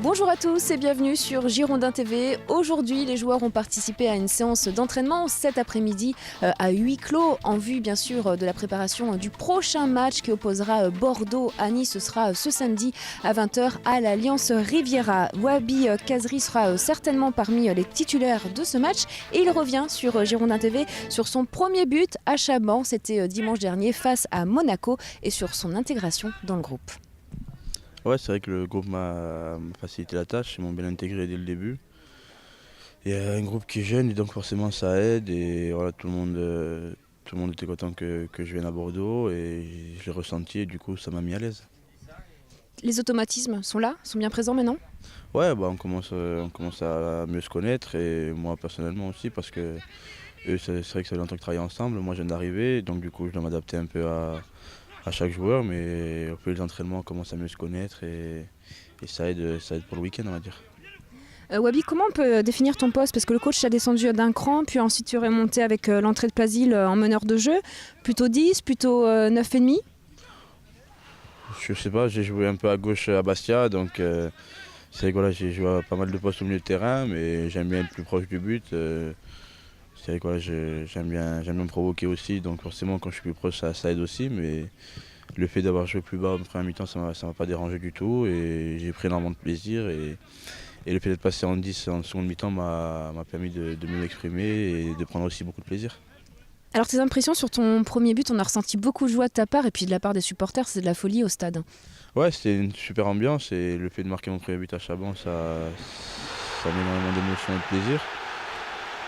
Bonjour à tous et bienvenue sur Girondins TV. Aujourd'hui, les joueurs ont participé à une séance d'entraînement cet après-midi à huis clos en vue bien sûr de la préparation du prochain match qui opposera Bordeaux à Nice. Ce sera ce samedi à 20h à l'Alliance Riviera. Wabi Kazri sera certainement parmi les titulaires de ce match et il revient sur Girondins TV sur son premier but à Chaban. C'était dimanche dernier face à Monaco et sur son intégration dans le groupe. Ouais, c'est vrai que le groupe m'a facilité la tâche, ils m'ont bien intégré dès le début. Il y a un groupe qui est jeune et donc forcément ça aide et voilà, tout le monde était content que je vienne à Bordeaux et je l'ai ressenti et du coup ça m'a mis à l'aise. Les automatismes sont là, sont bien présents maintenant ? Ouais, on commence à mieux se connaître et moi personnellement aussi parce que eux, c'est vrai que ça fait longtemps qu'ils travaillent ensemble, moi je viens d'arriver donc du coup je dois m'adapter un peu à chaque joueur, mais au peu les entraînements on commence à mieux se connaître et ça aide pour le week-end on va dire. Wabi, comment on peut définir ton poste ? Parce que le coach t'a descendu d'un cran, puis ensuite tu es remonté avec l'entrée de Plasil en meneur de jeu. Plutôt 10, plutôt 9,5 ? Je sais pas, j'ai joué un peu à gauche à Bastia, donc c'est vrai que voilà, j'ai joué à pas mal de postes au milieu de terrain, mais j'aime bien être plus proche du but. C'est vrai que voilà, j'aime bien me provoquer aussi, donc forcément quand je suis plus proche ça aide aussi, mais le fait d'avoir joué plus bas en première mi-temps ça m'a pas dérangé du tout et j'ai pris énormément de plaisir et le fait d'être passé en 10 en seconde mi-temps m'a permis de mieux m'exprimer et de prendre aussi beaucoup de plaisir. Alors tes impressions sur ton premier but, on a ressenti beaucoup de joie de ta part et puis de la part des supporters, c'est de la folie au stade. Ouais, c'était une super ambiance et le fait de marquer mon premier but à Chaban, ça met énormément d'émotion et de plaisir.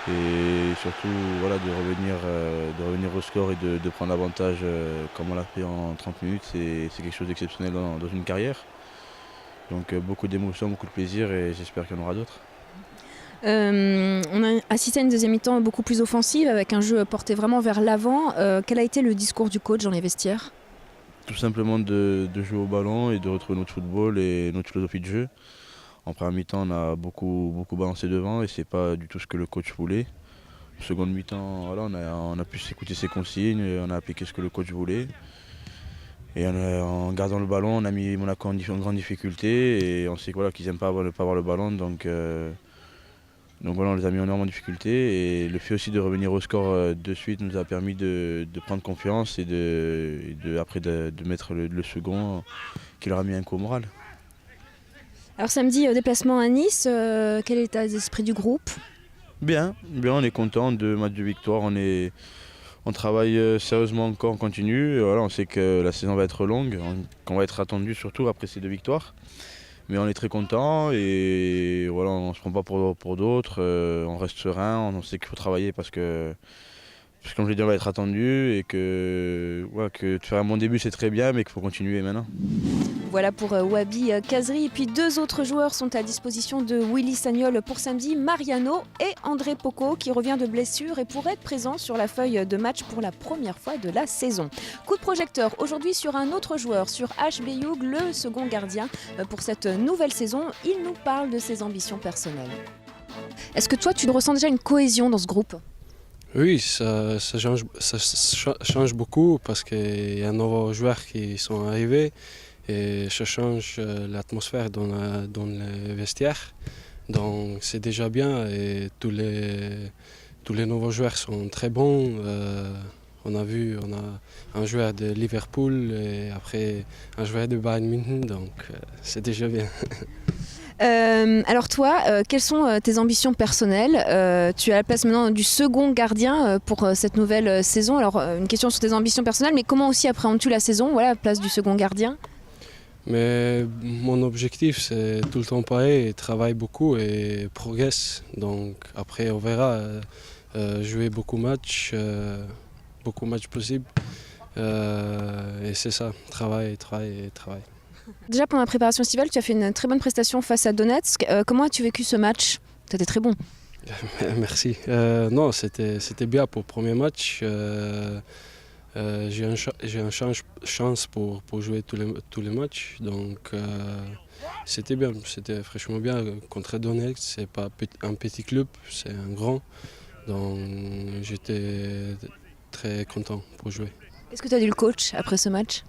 Et surtout voilà, de revenir au score et de prendre l'avantage comme on l'a fait en 30 minutes, c'est quelque chose d'exceptionnel dans une carrière. Donc beaucoup d'émotions, beaucoup de plaisir et j'espère qu'il y en aura d'autres. On a assisté à une deuxième mi-temps beaucoup plus offensive avec un jeu porté vraiment vers l'avant. Quel a été le discours du coach dans les vestiaires ? Tout simplement de jouer au ballon et de retrouver notre football et notre philosophie de jeu. En première mi-temps, on a beaucoup balancé devant et c'est pas du tout ce que le coach voulait. En seconde mi-temps, voilà, on a pu écouter ses consignes, et on a appliqué ce que le coach voulait. Et en gardant le ballon, on a mis Monaco en grande difficulté et on sait qu'ils n'aiment pas ne pas avoir le ballon. Donc voilà, on les a mis énormément en difficulté et le fait aussi de revenir au score de suite nous a permis de prendre confiance et après de mettre le second qui leur a mis un coup au moral. Alors samedi, déplacement à Nice, quel est l'état d'esprit du groupe ? Bien, on est content de match de victoire, on travaille sérieusement encore, on continue. Et voilà, on sait que la saison va être longue, qu'on va être attendu surtout après ces 2 victoires. Mais on est très content et voilà, on ne se prend pas pour d'autres, on reste serein, on sait qu'il faut travailler parce que comme je l'ai dit, on va être attendu et que de faire un bon début c'est très bien mais qu'il faut continuer maintenant. Voilà pour Wabi Kazri. Et puis 2 autres joueurs sont à disposition de Willy Sagnol pour samedi, Mariano et André Poco qui revient de blessure et pourrait être présent sur la feuille de match pour la première fois de la saison. Coup de projecteur aujourd'hui sur un autre joueur, sur H. Beyoug, le second gardien pour cette nouvelle saison. Il nous parle de ses ambitions personnelles. Est-ce que toi tu ressens déjà une cohésion dans ce groupe ? Oui, ça change beaucoup parce qu'il y a de nouveaux joueurs qui sont arrivés et ça change l'atmosphère dans les vestiaires. Donc c'est déjà bien et tous les nouveaux joueurs sont très bons. On a un joueur de Liverpool et après un joueur de Bayern München, donc c'est déjà bien. Alors toi, quelles sont tes ambitions personnelles ? Tu es à la place maintenant du second gardien pour cette nouvelle saison. Alors une question sur tes ambitions personnelles, mais comment aussi appréhendes-tu la saison ? Voilà, place du second gardien. Mais mon objectif c'est tout le temps pareil, travailler beaucoup et progresser. Donc après on verra, jouer beaucoup de matchs possibles. Et c'est ça, travail. Déjà pendant la préparation estivale, tu as fait une très bonne prestation face à Donetsk. Comment as-tu vécu ce match ? C'était très bon. Merci. Non, c'était bien pour le premier match. J'ai une chance pour jouer tous les matchs. Donc c'était bien, c'était franchement bien. Contre Donetsk, c'est pas un petit club, c'est un grand. Donc j'étais très content pour jouer. Qu'est-ce que tu as dit le coach après ce match ?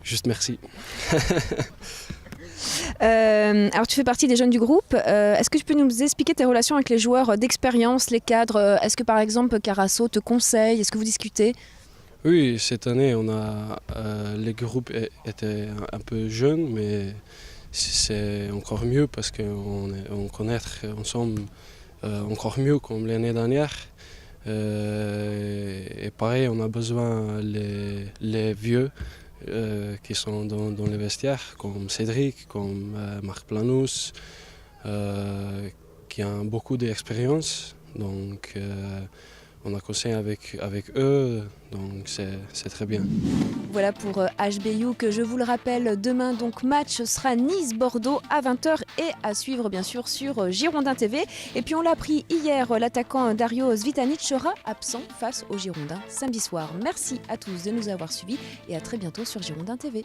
Juste merci. Alors tu fais partie des jeunes du groupe. Est-ce que tu peux nous expliquer tes relations avec les joueurs d'expérience, les cadres? Est-ce que par exemple Carasso te conseille? Est-ce que vous discutez? Oui, cette année, le groupe était un peu jeune, mais c'est encore mieux parce qu'on connaît ensemble encore mieux comme l'année dernière. Et pareil, on a besoin les vieux qui sont dans les vestiaires, comme Cédric, comme Marc Planous, qui ont beaucoup d'expérience. Donc, on a conseillé avec eux, donc c'est très bien. Voilà pour HBU que je vous le rappelle, demain donc match sera Nice-Bordeaux à 20h et à suivre bien sûr sur Girondin TV. Et puis on l'a appris hier, l'attaquant Dario Zvitanic sera absent face aux Girondins samedi soir. Merci à tous de nous avoir suivis et à très bientôt sur Girondin TV.